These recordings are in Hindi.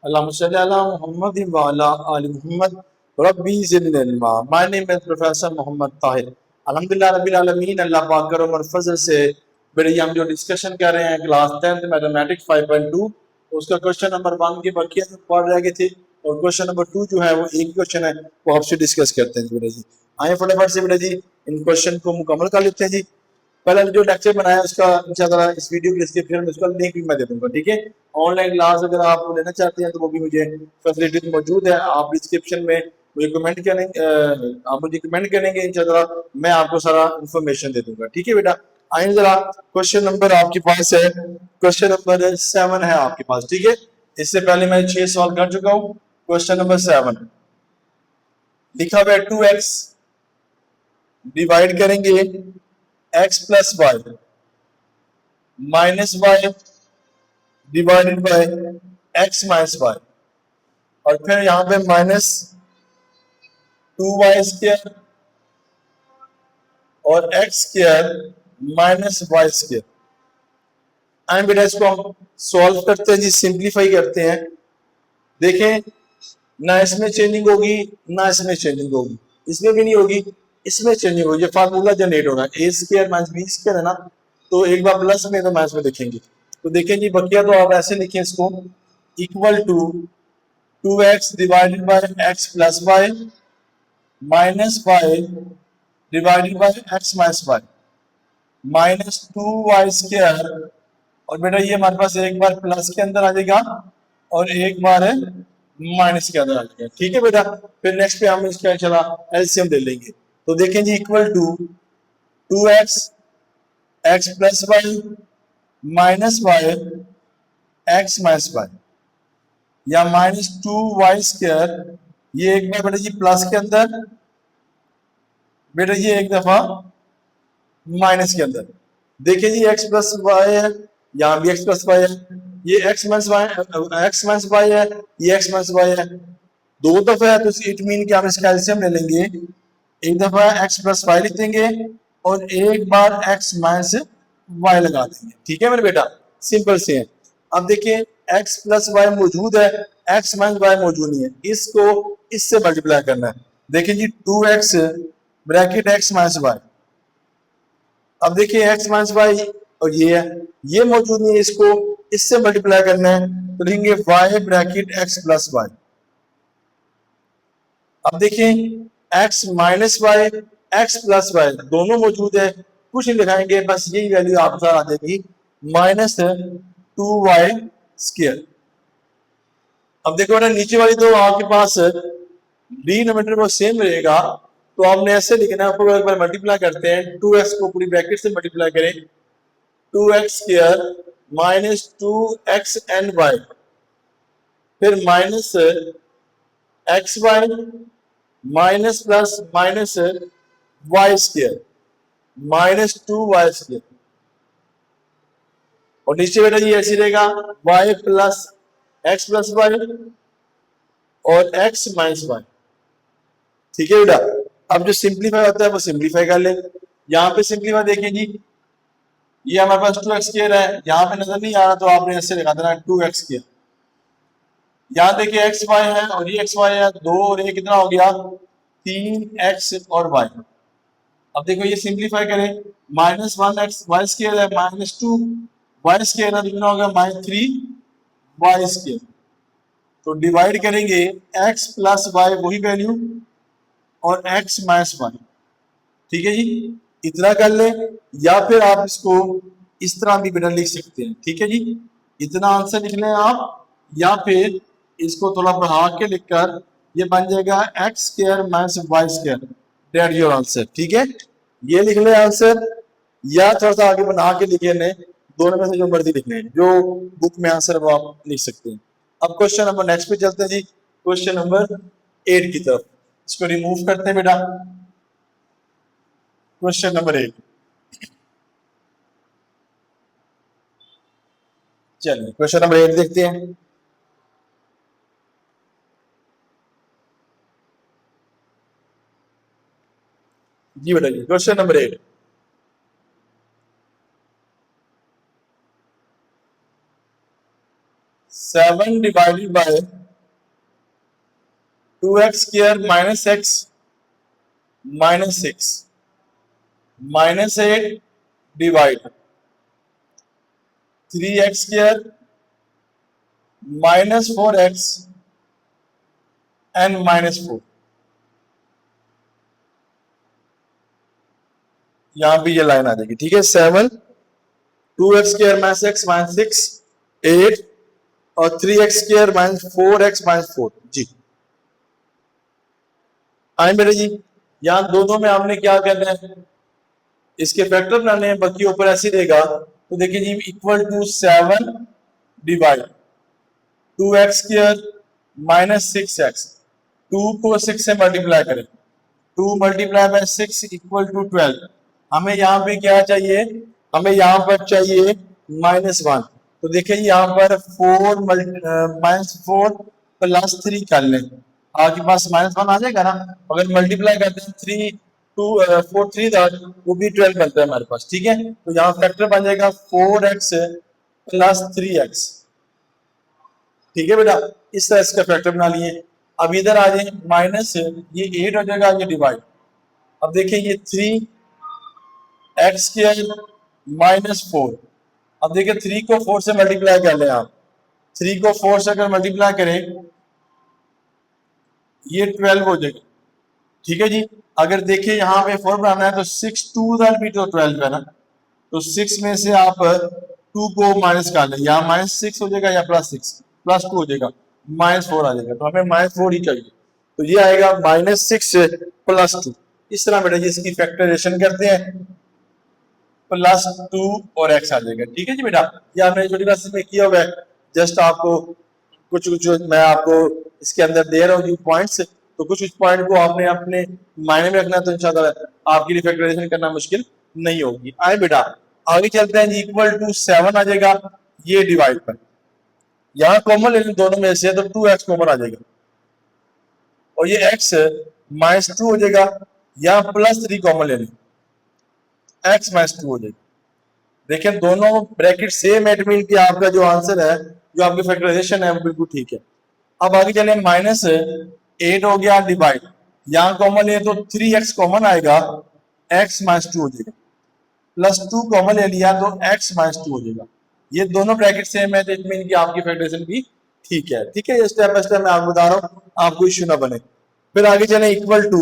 Allahumma salli ala Muhammadin wa ala ali Muhammad. Rabbi zidni ilma. My name is Professor Muhammad Tahir. अल्हम्दुलिल्लाह रब्बिल आलमीन, अल्लाह पाक करम और फजल से मेरे हम जो डिस्कशन कर रहे हैं क्लास 10th मैथमेटिक्स 5.2, उसका क्वेश्चन नंबर 1 की बकिया में पढ़ रह गए थे और क्वेश्चन नंबर 2 जो है वो एक क्वेश्चन है वो आपसे डिस्कस करते हैं बेटा जी। आए फटाफट से बेटा जी इन क्वेश्चन को मुकम्मल कर लेते हैं जी। पहले जो लेक्चर बनाया उसका इंशाल्लाह इस वीडियो के डिस्क्रिप्शन में उसका लिंक भी मैं दे दूंगा, ठीक है। ऑनलाइन क्लास अगर आप लेना चाहते हैं तो वो भी मुझे फैसिलिटीज मौजूद है। आप डिस्क्रिप्शन में मुझे कमेंट करेंगे, आप मुझे कमेंट करेंगे, इंशाल्लाह मैं आपको सारा इन्फॉर्मेशन दे दूंगा, ठीक है बेटा। आइए जरा क्वेश्चन नंबर आपके पास है, क्वेश्चन नंबर 7 है आपके पास, ठीक है। इससे पहले मैं 6 सवाल कर चुका हूँ। क्वेश्चन नंबर 7 लिखा हुआ है 2x डिवाइड करेंगे x plus Y minus Y divided by x minus Y, और फिर यहाँ पे माइनस 2y स्क्वायर और x square minus Y square. आइए बेटा इसको हम सॉल्व करते हैं जी, सिंप्लीफाई करते हैं। देखें ना इसमें चेंजिंग होगी ना इसमें चेंजिंग होगी, इसमें भी नहीं होगी, इसमें चेंजिंग होगी। ये फार्मूला जनरेट होगा ए स्क्वायर माइनस बी स्क्वायर है ना, तो एक बार प्लस में तो माइनस में देखेंगे। तो देखें जी बकिया तो आप ऐसे लिखें इसको, equal to 2x divided by x plus Y minus Y divided by x minus Y minus 2y square. और बेटा ये हमारे पास एक बार प्लस के अंदर आ जाएगा और एक बार है माइनस के अंदर आ जाएगा, ठीक है बेटा। फिर नेक्स्ट पे हम इसका चला एलसीएम ले लेंगे। तो देखें जी equal to 2x x plus Y minus Y x minus Y या माइनस 2y स्क्वायर, ये एक बार बेटा जी प्लस के अंदर, बेटा ये एक दफा माइनस के अंदर। देखिए जी x प्लस वाई है, यहाँ भी x प्लस वाई है, ये x माइनस वाई है, ये x माइनस वाई है। दो दफा है तो इट मीन कि हम इसका एलसीएम ले लेंगे। एक दफा x प्लस वाई लिख देंगे और एक बार x माइनस वाई लगा देंगे, ठीक है मेरे बेटा, सिंपल से है। अब देखिए x प्लस वाई मौजूद है, x माइनस वाई मौजूद नहीं है, इसको इससे मल्टीप्लाई करना है। देखिए जी 2x bracket x minus Y, अब देखिए x माइनस वाई और ये है, ये मौजूद नहीं है, इसको इससे मल्टीप्लाई करना है तो लिखेंगे y bracket x plus Y. अब देखिए x minus Y x plus Y दोनों मौजूद है, कुछ नहीं दिखाएंगे, बस यही वैल्यू आपके साथ आ जाएगी माइनस 2y स्क्वायर। अब देखो बेटा नीचे वाली तो आपके पास डिनोमिनेटर वो सेम रहेगा, तो आपने ऐसे लिखना है, एक बार मल्टीप्लाई करते हैं, 2x को पूरी ब्रैकेट से मल्टीप्लाई करें, 2x स्क्वायर माइनस 2x एन वाई, फिर minus x y minus plus minus Y square minus 2y square, और नीचे बेटा ये ऐसे रहेगा y plus x plus y और x माइनस वाई, ठीक है बेटा। अब जो सिंप्लीफाई होता है वो सिंप्लीफाई कर ले। यहाँ पे सिंप्लीफाई देखिए जी, ये हमारे पास 2x स्क्वायर है, यहाँ पे नजर नहीं आ रहा तो आपने ऐसे लगा देना 2x स्क्वायर। यहाँ देखिए एक्स वाई है और ये एक्स वाई है, दो और ये कितना हो गया 3x और वाई। अब देखो ये सिंप्लीफाई करें, माइनस 1x वाई स्क्वायर है माइनस 2y स्क्वायर है, कितना होगा माइनस 3y स्क्वायर। तो डिवाइड करेंगे x प्लस वाई वही वैल्यू और x माइनस वाई, ठीक है जी, इतना कर ले। या फिर आप इसको इस तरह भी बेटा लिख सकते हैं, ठीक है जी, इतना आंसर लिख लें आप, या फिर इसको थोड़ा बढ़ा के लिखकर ये बन जाएगा X square minus Y square, that your answer, ठीक है। ये लिख ले आंसर, या थोड़ा सा आगे बना के लिखे लें, दोनों में से जो मर्जी लिख लें, जो बुक में आंसर वो आप लिख सकते हैं। अब क्वेश्चन नंबर नेक्स्ट पे चलते हैं जी, क्वेश्चन नंबर 8 की तरफ। इसको रिमूव करते हैं बेटा, क्वेश्चन नंबर 8। चलिए क्वेश्चन नंबर 8 देखते हैं। जी बेटा जी question number 8, 7 divided by 2x square minus x minus 6 minus 8 divide 3x square minus 4x and minus 4। यहां भी ये लाइन आ जाएगी, ठीक है। 7 2x square minus x minus 6 8 और 3x square minus 4x minus 4। जी आए बेटे जी, यहां दोनों में आपने क्या करना है, इसके फैक्टर बनाने हैं, बाकी ऊपर ऐसे देगा। तो देखिए जी, equal to 7 divide 2x square minus 6x, 2 को 6 से मल्टीप्लाई करें, 2 मल्टीप्लाई बाय 6 इक्वल टू 12। हमें यहाँ पे क्या चाहिए, हमें यहाँ पर चाहिए -1। तो देखिए यहाँ पर 4 -4 प्लस 3 कर लें, आपके पास -1 आ जाएगा ना। अगर मल्टीप्लाई करते हैं 3 2 4 3 वो भी 12 बनता है हमारे पास, ठीक है। तो यहाँ फैक्टर बन जाएगा 4x प्लस 3x, ठीक है बेटा। इस तरह इसका फैक्टर बना लिए। अब इधर आ जाए माइनस, ये 8 हो जाएगा, ये डिवाइड। अब देखिए ये 3x स्क्वायर माइनस 4। अब देखिए 3 को 4 से मल्टीप्लाई कर लें आप, 3 को 4 से अगर मल्टीप्लाई करें ये 12 हो जाएगा, ठीक है जी। अगर देखिए यहाँ पे 4 बनाना है तो 6 2 भी तो 12 है ना, तो 6 में से आप 2 को माइनस कर लें, यहाँ -6 हो जाएगा या +6 +2 हो जाएगा, -4 आ जाएगा। तो हमें -4 ही चाहिए, तो ये आएगा -6 +2। इस तरह बेटा जी इसकी फैक्टराइजेशन करते हैं, +2 और x आ जाएगा, ठीक है जी बेटा। ये आपने छोटी क्लास में किया हुआ है, जस्ट आपको कुछ कुछ मैं आपको इसके अंदर दे रहा हूँ पॉइंट्स, तो कुछ कुछ पॉइंट को आपने अपने मायने में रखना, तो इंशाल्लाह आपके लिए फैक्टराइजेशन करना मुश्किल नहीं होगी। आए बेटा आगे चलते हैं जी, इक्वल टू 7 आ जाएगा, ये डिवाइड पर यहाँ कॉमन ले लें दोनों में से, तो 2x कॉमन आ जाएगा और ये x -2 हो जाएगा, यहाँ +3 कॉमन ले लें, x -2 हो जाएगा। देखिए दोनों ब्रैकेट सेम है, इट मीन कि आपका जो आंसर है, जो आपकी फैक्टराइजेशन है वो बिल्कुल ठीक है। अब आगे चले, -8 हो गया डिवाइड, यहाँ कॉमन ले तो 3x कॉमन आएगा, x -2 हो जाएगा, +2 कॉमन ले लिया तो x -2 हो जाएगा। ये दोनों ब्रैकेट सेम है, तो इट मीन कि आपकी फैक्टराइजेशन भी ठीक है, ठीक है। ये स्टेप बाय स्टेप मैं आपको बता रहा हूँ, आपको इश्यू ना बने। फिर आगे चले, इक्वल टू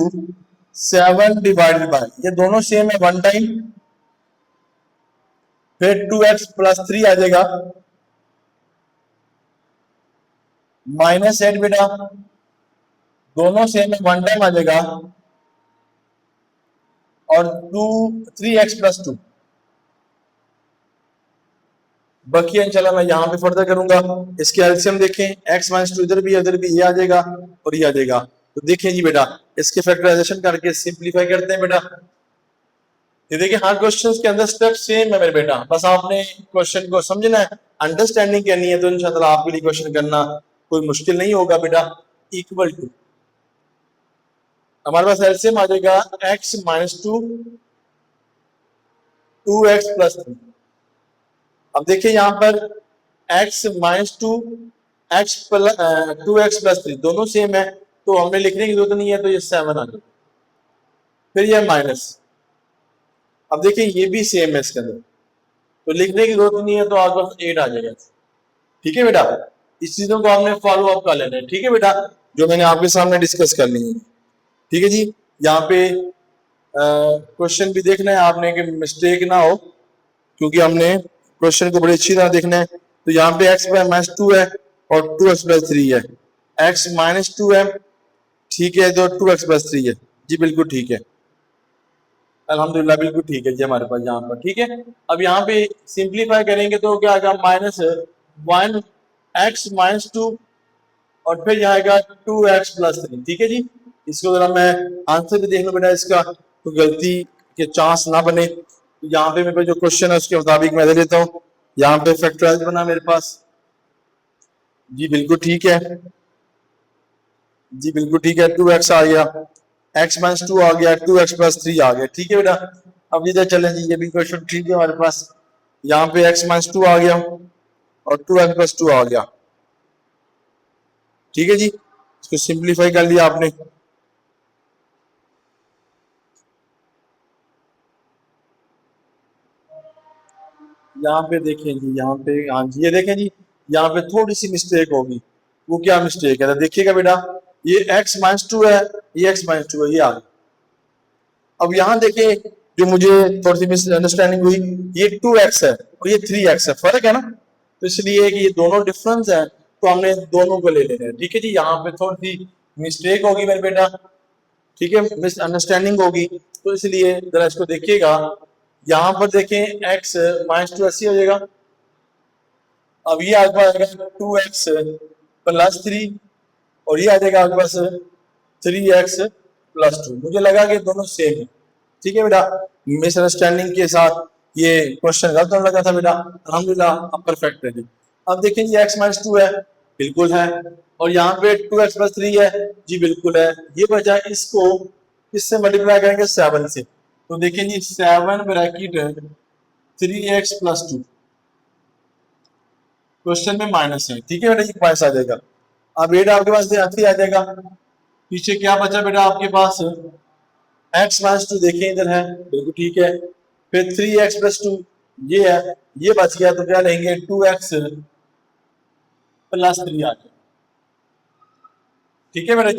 7 डिवाइडेड बाय, ये दोनों सेम है, 1 टाइम, फिर 2x + 3 आ जाएगा, -8 बेटा, दोनों सेम है, 1 टाइम आ जाएगा, और 3x + 2 बाकी इंशाल्लाह मैं यहाँ पे फर्दर करूंगा। इसके एलसीएम देखें, x -2 इधर भी ये आ जाएगा और ये आ जाएगा। तो देखें जी बेटा, इसके फैक्टराइजेशन करके सिंपलीफाई करते हैं बेटा। ये देखिए हर क्वेश्चन के अंदर स्टेप सेम है मेरे बेटा, बस आपने क्वेश्चन को समझना है, अंडरस्टैंडिंग करनी है, तो इंशाल्लाह आपके लिए क्वेश्चन करना कोई मुश्किल नहीं होगा बेटा। इक्वल टू हमारे पास एलसीएम आ जाएगा x -2 2x + 3। अब देखिए यहाँ पर x -2 2x + 3 दोनों सेम है, तो हमें लिखने की जरूरत नहीं है, तो ये 7 आ जाएगा। फिर ये माइनस, अब देखिए ये भी सेम है इसके अंदर, तो लिखने की जरूरत नहीं है, तो आपके पास 8 आ जाएगा, ठीक है बेटा। इस चीजों को आपने फॉलो अप कर लेना है, ठीक है बेटा, जो मैंने आपके सामने डिस्कस कर ली है, ठीक है जी। यहाँ पे क्वेश्चन भी देखना है आपने कि मिस्टेक ना हो, क्योंकि हमने क्वेश्चन को बड़ी अच्छी तरह देखना है। तो यहाँ पे x -2 है और 2x + 3 है, x -2 है, ठीक है, तो 2x + 3 है जी, बिल्कुल ठीक है, अल्हम्दुलिल्लाह बिल्कुल ठीक है जी हमारे पास यहाँ पर, ठीक है। अब यहाँ पे सिंपलीफाई करेंगे तो क्या आएगा, -1 x -2 और फिर यहाँ आएगा 2x + 3, ठीक है जी। इसको जरा मैं आंसर भी देख लो बेटा, इसका तो गलती के चांस ना बने। तो यहाँ पे मेरे जो क्वेश्चन है उसके मुताबिक मैं दे देता हूँ। यहाँ पे फैक्टराइज बना मेरे पास, जी बिल्कुल ठीक है, जी बिल्कुल ठीक है, 2x आ गया, x -2 आ गया, 2x + 3 आ गया, ठीक है बेटा। अब इधर चलें जी, ये भी क्वेश्चन ठीक है हमारे पास। यहाँ पे x -2 आ गया और 2x + 2 आ गया, ठीक है जी, इसको सिंप्लीफाई कर लिया आपने। यहाँ पे देखें जी, यहाँ पे हाँ जी, ये देखें जी, यहाँ पे थोड़ी सी मिस्टेक होगी। वो क्या मिस्टेक है, तो देखिएगा बेटा, ये x-2 है, ये x-2 है, ये आ गया। अब यहाँ देखें, जो मुझे थोड़ी सी मिसअंडरस्टैंडिंग हुई, ये 2x है और ये 3x है, फर्क है ना, तो इसलिए कि ये दोनों डिफरेंस है, तो हमने दोनों को ले लेना है। ठीक है जी, यहाँ पे थोड़ी सी मिस्टेक होगी मेरे बेटा, ठीक है, मिसअंडरस्टैंडिंग होगी, तो इसलिए जरा इसको देखिएगा। यहाँ पर देखें x-2 ऐसे हो जाएगा। अब ये आपके पास आएगा 2x+3 और ये आ जाएगा आपके पास 3x+2। मुझे लगा कि दोनों सेम है। ठीक है बेटा, मिसअंडरस्टैंडिंग के साथ ये क्वेश्चन गलत होने लगा था बेटा, अल्हम्दुलिल्लाह अब परफेक्ट है जी। अब देखें ये x-2 है, बिल्कुल है, और यहाँ पे 2x+3 है जी, बिल्कुल है। ये बचा, इसको किससे मल्टीप्लाई करेंगे, 7 से, तो देखें जी 7 ब्रैकेट 3x+2, क्वेश्चन में माइनस है। ठीक है बेटा, ये माइनस आ जाएगा। अब बेटा आपके पास ऐसे आ जाएगा, पीछे क्या बचा बेटा आपके पास, x-2 देखें इधर है, बिल्कुल ठीक है, फिर 3x+2 ये है, ये बच गया, तो क्या लेंगे 2x+3 आ गया। ठीक है बेटा,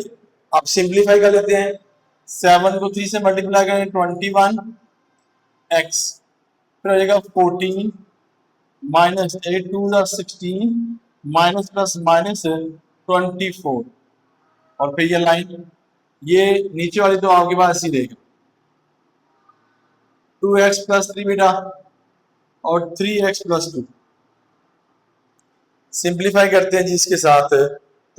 आप सिंप्लीफाई कर लेते हैं, 7 को 3 से मल्टीप्लाई करें 21x, फिर हो जाएगा 14 माइनस 8 2 16 माइनस प्लस माइनस 24, और फिर ये लाइन, ये नीचे वाली तो आपके पास ऐसी रहेगा, 2x+3 बेटा और 3x+2। सिंप्लीफाई करते हैं जी इसके साथ,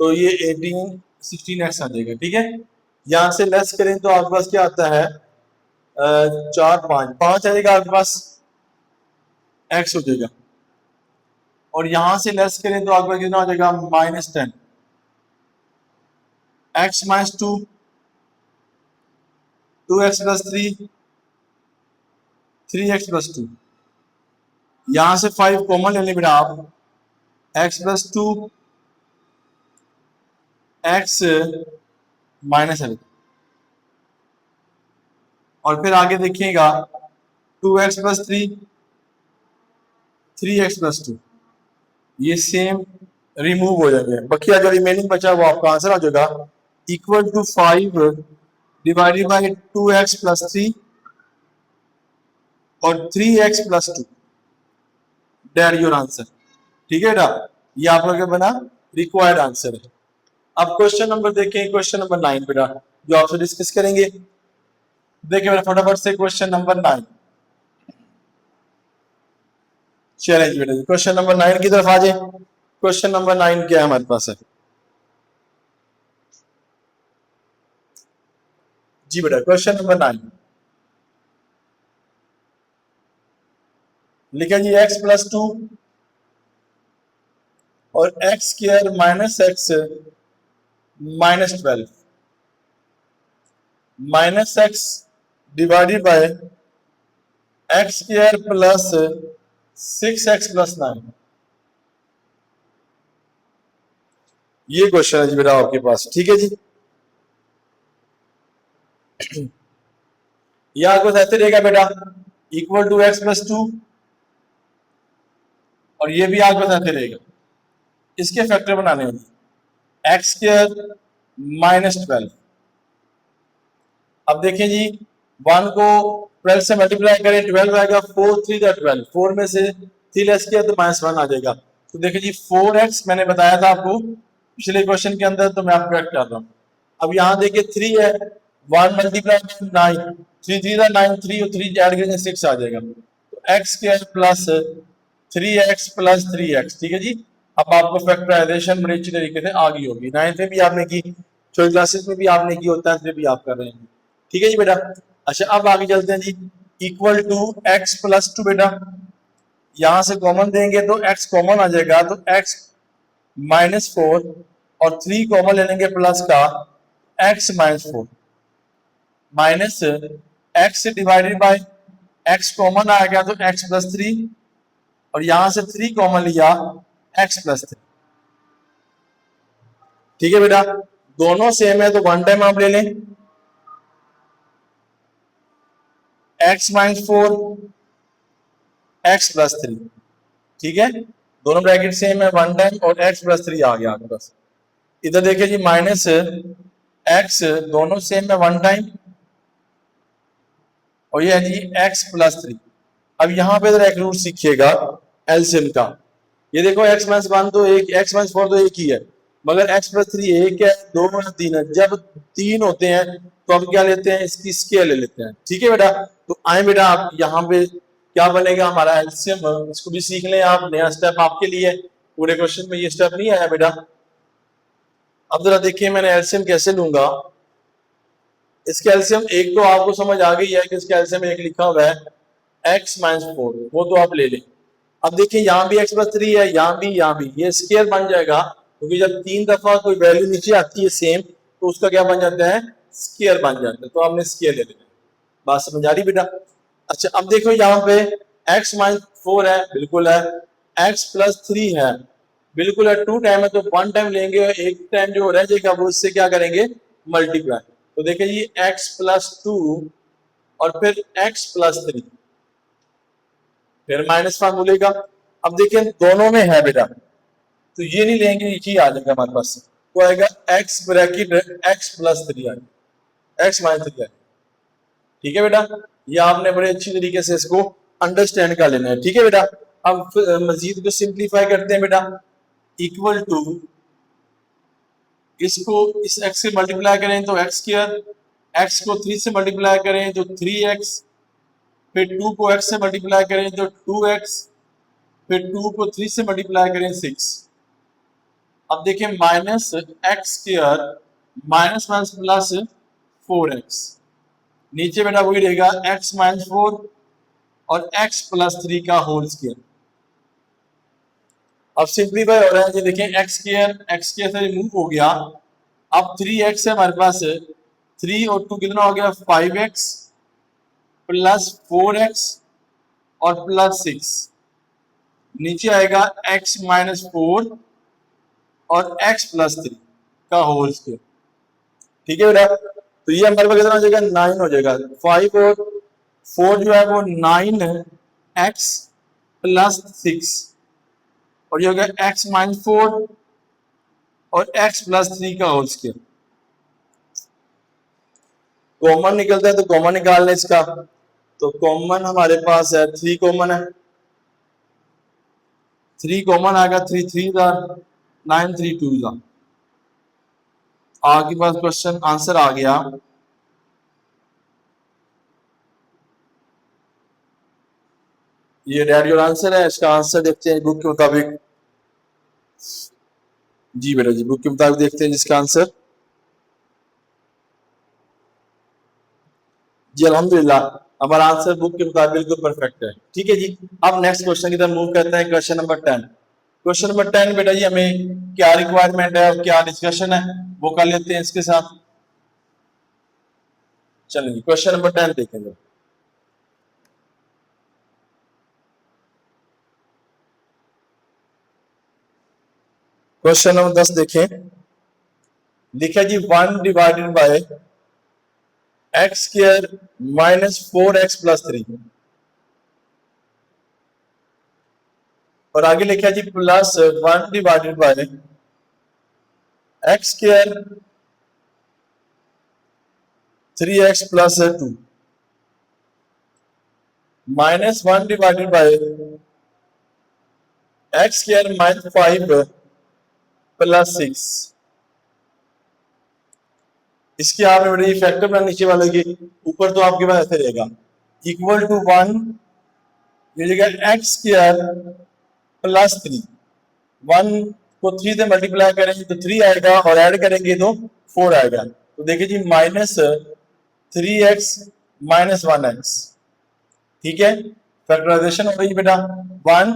तो ये 18 16x आ जाएगा। ठीक है, यहां से लेस करें तो आपके पास क्या आता है, 4 5 आ जाएगा आपके पास, x हो जाएगा, और यहां से लेस करें तो आपके पास कितना हो जाएगा, -10 x-2 2x+3 3x+2, यहां से 5 कॉमन ले लें बेटा आप, x+2 x -है, और फिर आगे देखिएगा 2x+3 3x+2, ये सेम रिमूव हो जाएंगे, बकिया जो रिमेनिंग बचा वो आपका आंसर आ जाएगा, equal to 5 divided by 2x+3 और 3x+2, दैट योर आंसर। ठीक है बेटा, ये आप लोगों का बना रिक्वायर्ड आंसर है। अब क्वेश्चन नंबर देखें, क्वेश्चन नंबर 9 बेटा, जो आपसे डिस्कस करेंगे। देखिए बेटा फटाफट से क्वेश्चन नंबर 9, चैलेंज बेटा, क्वेश्चन नंबर 9 की तरफ आ जाए। क्वेश्चन नंबर 9 क्या हमारे पास है जी बेटा, क्वेश्चन नंबर 9 लिखा जी, x+2 और x² -x -12 -x divided bye x² plus 6x plus 9। ये क्वेश्चन है जी बेटा आपके पास। ठीक है जी, यह आपको ऐसे रहेगा बेटा, इक्वल टू x+2, और ये भी आपको ऐसे रहेगा, इसके फैक्टर बनाने होंगे, x² -12। अब देखें जी, 1 को 12 से मल्टीप्लाई करें 12 आएगा, 4 3 12, 4 में से 3 लेस किया तो -1 आ जाएगा। तो देखिए जी 4x मैंने बताया था आपको पिछले क्वेश्चन के अंदर, तो मैं आपको करेक्ट कर रहा हूँ। अब यहाँ देखिए 3 है, 1 मल्टीप्लाई 9, 3 3 9, 3 और 3 ऐड करेंगे 6 आ जाएगा, तो x² plus 3x plus 3x। ठीक है जी, अब आपको फैक्टराइजेशन बड़ी अच्छी तरीके से आ गई होगी, 9th में भी आपने की, 12 क्लासेस में भी आपने की, और 10th में भी आप कर रहे हैं। ठीक है जी बेटा, अच्छा अब आगे चलते हैं जी, इक्वल टू x+2 बेटा, यहां से कॉमन देंगे तो x कॉमन आ जाएगा, तो x -4 और 3 कॉमन ले लेंगे प्लस का x -4 minus x divided by x common आ गया तो x+3, और यहां से 3 कॉमन लिया x+3। ठीक है बेटा, दोनों सेम है तो वन टाइम आप ले लें, x माइनस 4 x प्लस 3, ठीक है, दोनों ब्रैकेट सेम है, वन टाइम और x प्लस 3 आ गया आपके पास। इधर देखिए जी माइनस x, दोनों सेम है, वन टाइम, और ये है जी x प्लस 3। अब यहाँ पे एक रूल सीखिएगा एलसीएम का, ये देखो x माइनस 1 तो एक, x माइनस 4 तो एक ही है, मगर x प्लस 3 एक है, 2 है, 3 है। जब 3 होते हैं तो अब क्या लेते हैं, इसकी स्केयर ले लेते हैं, ठीक है बेटा। तो आए बेटा, आप यहाँ पे क्या बनेगा हमारा एलसीएम, इसको भी सीख लें आप, नया स्टेप आपके लिए, पूरे क्वेश्चन में ये स्टेप नहीं आया बेटा। अब जरा देखिए मैंने एलसीएम कैसे लूंगा। इसके एलसीएम एक तो आपको समझ आ गई है कि इसके एलसीएम एक लिखा हुआ है x माइनस 4, वो तो आप ले लें। अब देखिए यहाँ भी x प्लस 3 है, यहाँ भी ये स्केयर बन जाएगा, क्योंकि जब 3 दफा कोई वैल्यू नीचे आती है सेम, तो उसका क्या बन जाता है, स्केयर बन जाता है। तो आपने स्केयर ले लेना, बात समझ आ रही बेटा। अच्छा अब देखो यहाँ पे x माइनस 4 है, बिल्कुल है, x प्लस 3 है, बिल्कुल है, 2 टाइम है तो 1 टाइम लेंगे, एक टाइम जो रह जाएगा वो इससे क्या करेंगे, मल्टीप्लाई। तो देखिए ये x प्लस 2 और फिर x प्लस 3, फिर माइनस 1 बोलेगा। अब देखिए दोनों में है बेटा, तो ये नहीं लेंगे, ये आ जाएगा हमारे पास, तो आएगा x ब्रैकेट x प्लस 3 आएगा, x माइनस 3 आएगा, ठीक है बेटा। ये आपने बड़े अच्छी तरीके से इसको अंडरस्टैंड कर लेना है, ठीक है बेटा। अब मजीद को सिंप्लीफाई करते हैं बेटा, इक्वल टू, इसको इस x से मल्टीप्लाई करें तो x स्क्वायर, x को 3 से मल्टीप्लाई करें तो 3x, फिर 2 को x से मल्टीप्लाई करें तो 2x, फिर 2 को 3 से मल्टीप्लाई करें 6। अब देखिए minus x square minus minus plus 4x, नीचे बेटा वही रहेगा x माइनस 4 और x प्लस 3 का होल स्क्वायर। अब सिंप्लीफाई हो रहा है, ये देखें x स्क्वायर से रिमूव हो गया, अब 3x है हमारे पास, 3 और 2 कितना हो गया, 5x प्लस 4x और प्लस 6, नीचे आएगा x माइनस 4 और x प्लस 3 का होल स्क्वायर, ठीक है बेटा। तो ये हमारे पास कितना हो जाएगा, 9 हो जाएगा, 5 और 4 जो है वो 9x प्लस 6, और ये हो गया x माइनस 4 और x प्लस 3 का होल स्क्वायर। कॉमन निकलता है तो कॉमन निकाल लें इसका, तो कॉमन हमारे पास है 3 कॉमन है, 3 कॉमन आएगा, 3 3 का 9 3 2 का, आपके पास क्वेश्चन आंसर आ गया। ये डैडी और आंसर है, इसका आंसर देखते हैं बुक के मुताबिक। जी बेटा जी, बुक के मुताबिक देखते हैं जिसका आंसर। जी अल्हम्दुलिल्लाह, हमारा आंसर बुक के मुताबिक बिल्कुल परफेक्ट है, ठीक है जी। अब नेक्स्ट क्वेश्चन की तरफ मूव करते हैं, क्वेश्चन नंबर 10। क्वेश्चन नंबर 10 बेटा जी, हमें क्या रिक्वायरमेंट है और क्या डिस्कशन है वो कर लेते हैं इसके साथ। चलिए क्वेश्चन नंबर 10 देखेंगे। क्वेश्चन नंबर 10 देखें, लिखा जी 1 divided by x square minus 4x plus 3, और आगे लिखा जी plus 1 divided by x square 3x plus 2, minus 1 divided by x square minus 5 plus 6। इसके आपने बड़ी फैक्टर बना नीचे वाले के ऊपर, तो आपके पास ऐसे रहेगा इक्वल टू 1, ये जगह एक्स स्क्वायर प्लस 3, 1 को 3 से मल्टीप्लाई करेंगे तो 3 आएगा और ऐड करेंगे तो 4 आएगा। तो देखिए जी माइनस 3x माइनस 1x, ठीक है, फैक्टराइजेशन हो रही बेटा। 1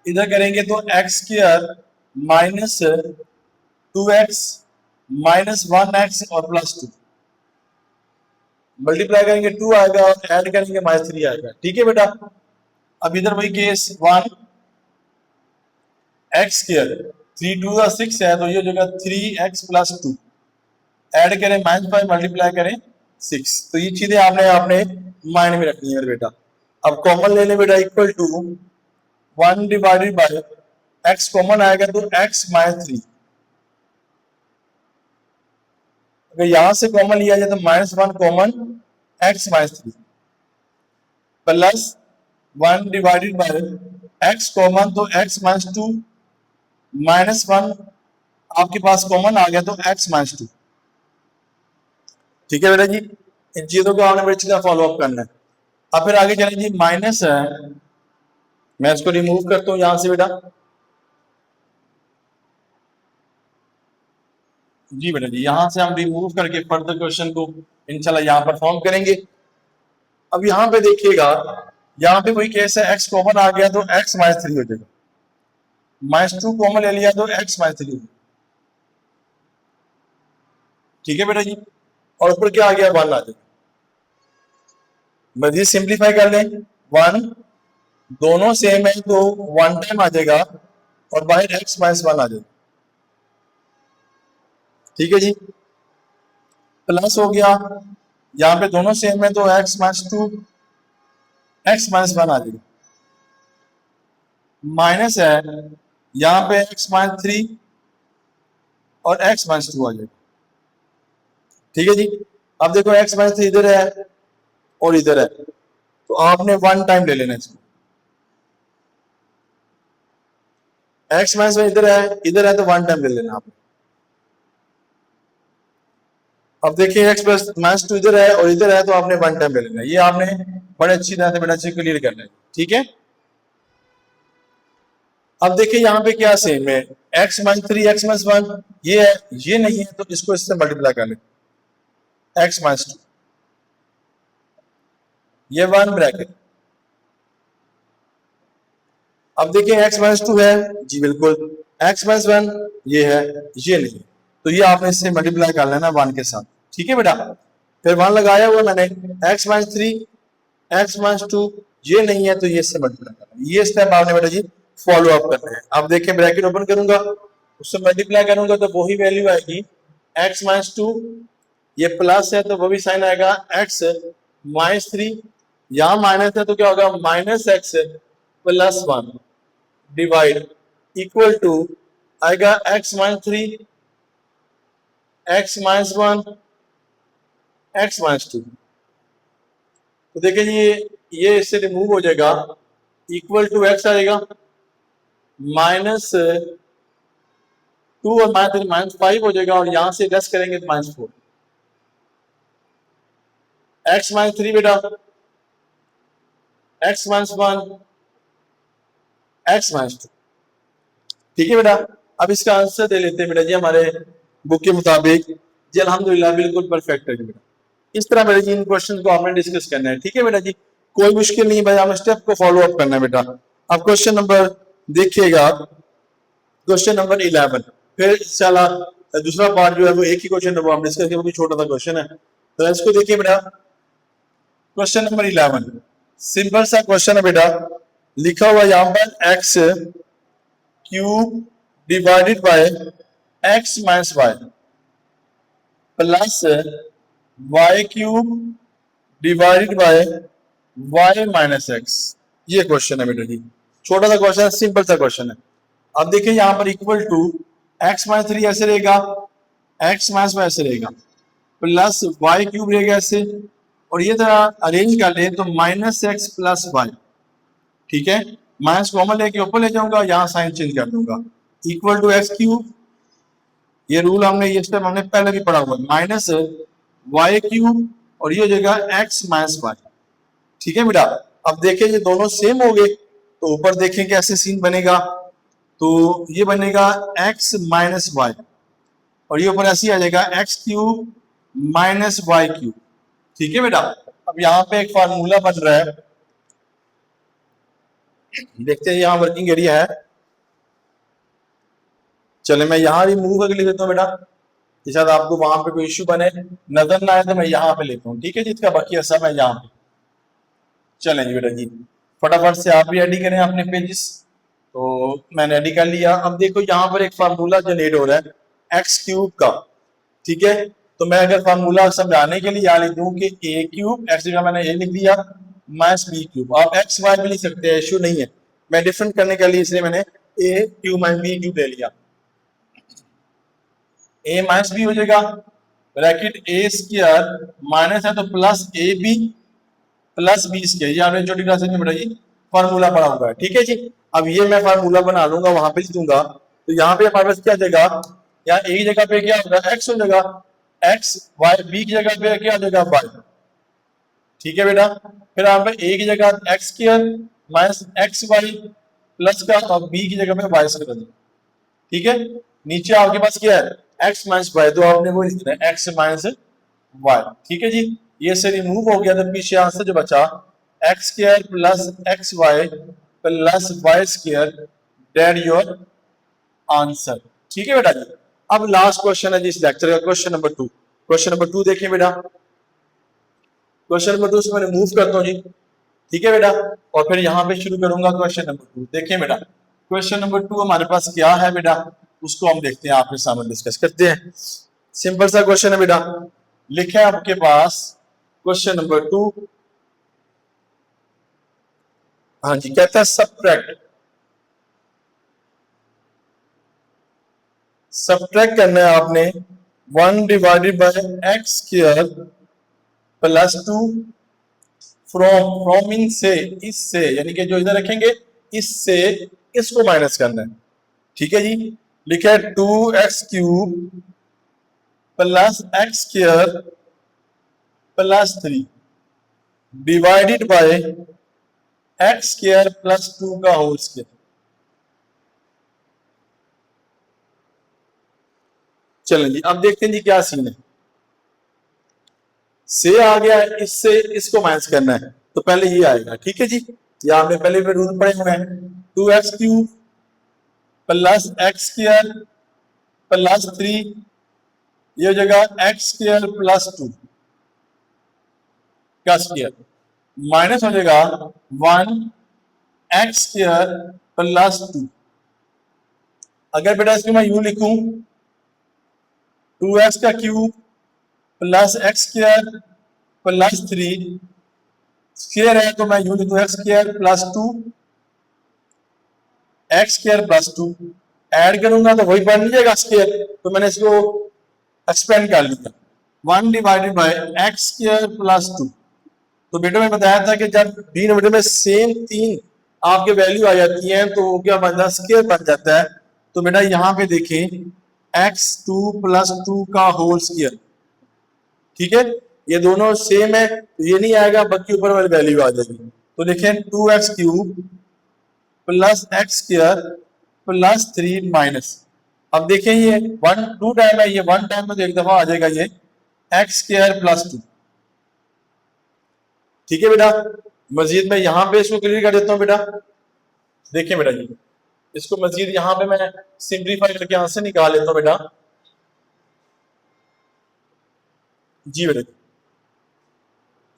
इधर करेंगे तो x square minus 2x minus 1x और प्लस 2, मल्टीप्लाई करेंगे 2 आएगा और ऐड करेंगे माइनस 3 आएगा, ठीक है बेटा। अब इधर वही केस 1 एक्स स्क्वायर 3 2 का 6 है, तो ये हो जाएगा 3x+2, ऐड करें -5 मल्टीप्लाई करें 6। तो ये चीजें आपने आपने माइंड में रखनी है बेटा। अब कॉमन ले लें बेटा, equal to 1 divided by x common आएगा तो x-3। अगर यहां से कॉमन लिया जाए तो -1 common x-3 plus 1 divided by x common तो x-2 -1 आपके पास कॉमन आ गया तो x-2। ठीक है बेटा जी, इन चीजों को आपने बड़ी चीज फॉलो अप करना है। अब फिर आगे चलें जी, माइनस है, मैं इसको रिमूव करता हूं यहां से बेटा। जी बेटा जी, यहां से हम रिमूव करके फर्दर क्वेश्चन को इंशाल्लाह यहां पर फॉर्म करेंगे। अब यहां पे देखिएगा, यहां पे कोई केस है x कॉमन आ गया तो x-3 हो जाएगा, -2 कॉमन ले लिया तो x-3 हो जाएगा। ठीक है बेटा जी, और ऊपर क्या आ गया 1 आ जाएगा। मजीद सिंप्लीफाई कर लें, 1 दोनों सेम है तो 1 टाइम आ जाएगा और बाहर x-1 आ जाएगा। ठीक है जी, प्लस हो गया, यहां पे दोनों सेम है तो x-2 x-1 आ जाएगा। माइनस है, यहां पे x-3 और x-2 आ जाएगा। ठीक है जी, अब देखो x-3 इधर है और इधर है, तो आपने 1 टाइम ले लेना इसको। x-1 इधर है तो 1 टाइम ले लेना आपने। अब देखिए x+-2 इधर है और इधर है तो आपने 1 टाइम ले लेना। ये आपने बड़े अच्छी तरह से बड़ा अच्छी क्लियर करना है। ठीक है, अब देखिए यहाँ पे क्या सेम है, x-3 x-1 ये है, ये नहीं है तो इसको इससे मल्टीप्लाई कर लें, x-2 ये 1 ब्रैकेट। अब देखिए x-2 है जी, बिल्कुल, x-1 ये है, ये नहीं, तो ये आपने इससे मल्टीप्लाई कर लेना 1 के साथ। ठीक है बेटा, फिर 1 लगाया हुआ मैंने, x-3 x-2 ये नहीं है तो ये इससे मल्टीप्लाई करना। ये स्टेप आपने बेटा जी फॉलो अप करना है। अब देखिए ब्रैकेट ओपन करूंगा, उससे मल्टीप्लाई करूंगा तो वही वैल्यू आएगी x-2, ये प्लस है तो वो भी साइन आएगा x-3, यहां माइनस है तो क्या होगा -x+1 डिवाइड इक्वल टू आएगा x-3 x-1 x-2। तो देखिए ये इससे रिमूव हो जाएगा, इक्वल टू x आएगा -2 और -5 हो जाएगा, और यहां से लेस करेंगे तो -4। x-3 बेटा x-1 x-2। ठीक है बेटा, अब इसका आंसर दे लेते हैं बेटा जी हमारे बुक के मुताबिक जी। अल्हम्दुलिल्लाह बिल्कुल परफेक्ट है जी बेटा। इस तरह बेटा जी इन क्वेश्चन को आपने डिस्कस करना है। ठीक है बेटा जी, कोई मुश्किल नहीं भाई, आपने स्टेप को फॉलो अप करना है बेटा। अब क्वेश्चन नंबर देखिएगा, क्वेश्चन नंबर 11, फिर इंशाल्लाह दूसरा पार्ट जो है वो एक ही क्वेश्चन है वो हम डिस्कस करेंगे, वो भी छोटा सा क्वेश्चन है, तो इसको देखिए बेटा। क्वेश्चन नंबर 11 सिंपल सा क्वेश्चन है बेटा, लिखा हुआ यहां पर x³ divided by x-y plus y³ divided by y-x। ये क्वेश्चन है बेटा जी, छोटा सा क्वेश्चन है, सिंपल सा क्वेश्चन है। अब देखिए यहां पर इक्वल टू x-3 ऐसे रहेगा, x-y ऐसे रहेगा, प्लस y³ रहेगा ऐसे, और ये तरह अरेंज कर ले तो -x+y। ठीक है, माइनस कॉमन लेके ऊपर ले जाऊंगा, यहां साइन चेंज कर दूंगा, इक्वल टू x³। ये रूल हमने ये स्टेप हमने पहले भी पढ़ा हुआ है, -y³ और ये हो जाएगा x-y। ठीक है बेटा, अब देखिए ये दोनों सेम हो गए तो ऊपर देखें कैसे सीन बनेगा, तो ये बनेगा x-y और ये ऊपर ऐसे आ जाएगा x³ -y³। ठीक है बेटा, अब यहाँ पे एक फार्मूला बन रहा है, देखते हैं यहाँ वर्किंग एरिया है। चले मैं यहाँ रिमूव करके लिख देता हूँ बेटा, शायद आपको वहां पे कोई इश्यू बने, नजर ना आए तो मैं यहाँ पे लेता हूँ। ठीक है, जिसका बाकी सब है यहाँ पे। चलें जी बेटा जी, फटाफट से आप भी रेडी करें अपने पेजेस। तो मैंने रेडी कर लिया। अब देखो यहाँ पर एक फार्मूला जनरेट हो रहा है एक्स क्यूब का, ठीक है। तो मैं अगर फार्मूला समझाने के लिए यहाँ लिख दूं कि ए क्यूब, एक्स जगह मैंने ए लिख दिया, माइनस बी क्यूब। आप एक्स वाई भी लिख सकते हैं, इश्यू नहीं है। मैं डिफरेंट करने के लिए इसलिए मैंने ए क्यूब माइनस बी क्यूब ले लिया। ए माइनस बी हो जाएगा, ब्रैकेट ए स्क्वायर माइनस है तो plus A B plus B square. ये आपने छोटी क्लास में बताइए फार्मूला पढ़ा हुआ है, ठीक है जी। अब ये मैं फार्मूला बना लूंगा, वहां पे लिख दूंगा। तो यहाँ पे हमारे पास क्या जाएगा, यहाँ ए की जगह पे क्या होगा, एक्स हो जाएगा, एक्स वाई, बी की जगह पे क्या हो जाएगा, वाई, ठीक है बेटा। फिर यहाँ पे ए की जगह X square minus x Y plus का, और बी की जगह पे वाई स्क्वायर, ठीक है। नीचे आपके पास क्या है, एक्स माइनस वाई, तो आपने वो लिखना है एक्स माइनस वाई, ठीक है जी। ये से रिमूव हो गया तो पीछे आंसर जो बचा X square plus X Y plus Y square, that your answer, ठीक है बेटा जी। अब लास्ट क्वेश्चन है जी इस लेक्चर का, क्वेश्चन नंबर 2। क्वेश्चन नंबर 2 देखें बेटा, क्वेश्चन नंबर 2 से मैं रिमूव करता हूँ जी, ठीक है बेटा। और फिर यहाँ पे शुरू करूंगा क्वेश्चन नंबर 2। देखिए बेटा, क्वेश्चन नंबर 2 हमारे पास क्या है बेटा, उसको हम देखते हैं, आपके सामने डिस्कस करते हैं। सिंपल सा क्वेश्चन है बेटा, लिखा है आपके पास क्वेश्चन नंबर 2। हाँ जी, कहता है सब्ट्रैक्ट करना है आपने 1 divided by x square plus 2 from in से, इससे, यानी कि जो इधर रखेंगे इससे इसको माइनस करना है, ठीक है जी। लिखा है 2x cube plus x square plus 3 divided by x square plus 2 का होल स्क्वायर। चलें जी, अब देखते हैं जी क्या सीन है। से आ गया, इससे इसको माइनस करना है, तो पहले ये आएगा, ठीक है जी। ये आपने पहले भी रूल पढ़े हुए हैं, 2x cube plus x square plus 3, ये हो जाएगा एक्स स्क्वायर प्लस 2 का स्क्वायर, माइनस हो जाएगा 1 एक्स स्क्वायर प्लस 2। अगर बेटा इसको मैं यूं लिखूं 2x का cube plus x square plus 3 square है, तो मैं यूं लिखूं x square plus 2 x square plus 2, add करूंगा तो वही बन जाएगा स्क्वायर, तो मैंने इसको एक्सपेंड कर लिया 1 divided by x square plus 2। तो बेटा मैं बताया था कि जब डिनोमिनेटर में सेम 3 आपके वैल्यू आ जाती हैं तो वो क्या बन जाता है, स्क्वायर बन जाता है। तो बेटा यहाँ पे देखें x2 प्लस 2 का होल स्क्वायर, ठीक है। ये दोनों सेम है तो ये नहीं आएगा, बाकी ऊपर वाली वैल्यू आ जाएगी। तो देखें 2x cube plus x square plus 3 minus, अब देखें ये 2 टाइम है, ये 1 टाइम में तो एक दफा आ जाएगा ये एक्स स्क्वायर प्लस 2, ठीक है बेटा। मजीद मैं यहाँ पे इसको क्लियर कर देता हूँ बेटा। देखिए बेटा जी, इसको मजीद यहाँ पे मैं सिंप्लीफाई करके यहाँ से निकाल लेता हूँ बेटा जी। बेटा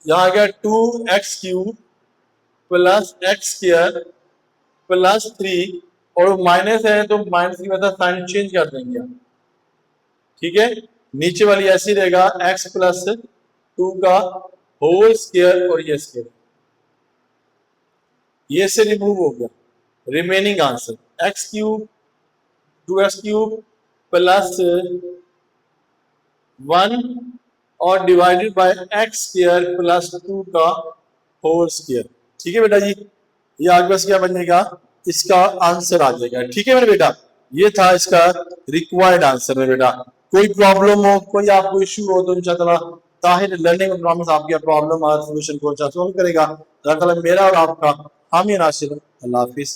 यहाँ आ गया 2x cube plus x square plus 3, और माइनस है तो माइनस की वजह साइन चेंज कर देंगे हम, ठीक है। नीचे वाली ऐसी रहेगा x प्लस 2 का होल स्क्वायर, और ये स्क्वायर, ये से रिमूव हो गया, remaining answer x cube 2x cube plus 1 और divided by x square plus 2 का होल स्क्वायर, ठीक है बेटा जी। ये आगे बस क्या बन जाएगा, इसका आंसर आ जाएगा, ठीक है मेरे बेटा। ये था इसका रिक्वायर्ड आंसर है बेटा। कोई प्रॉब्लम हो, कोई आपको इश्यू हो तो इंशाअल्लाह ताहिर लर्निंग प्रॉब्लम आपकी प्रॉब्लम और सोल्यूशन को सॉल्व करेगा। मेरा और आपका हामी नासिर, अल्लाह हाफिज।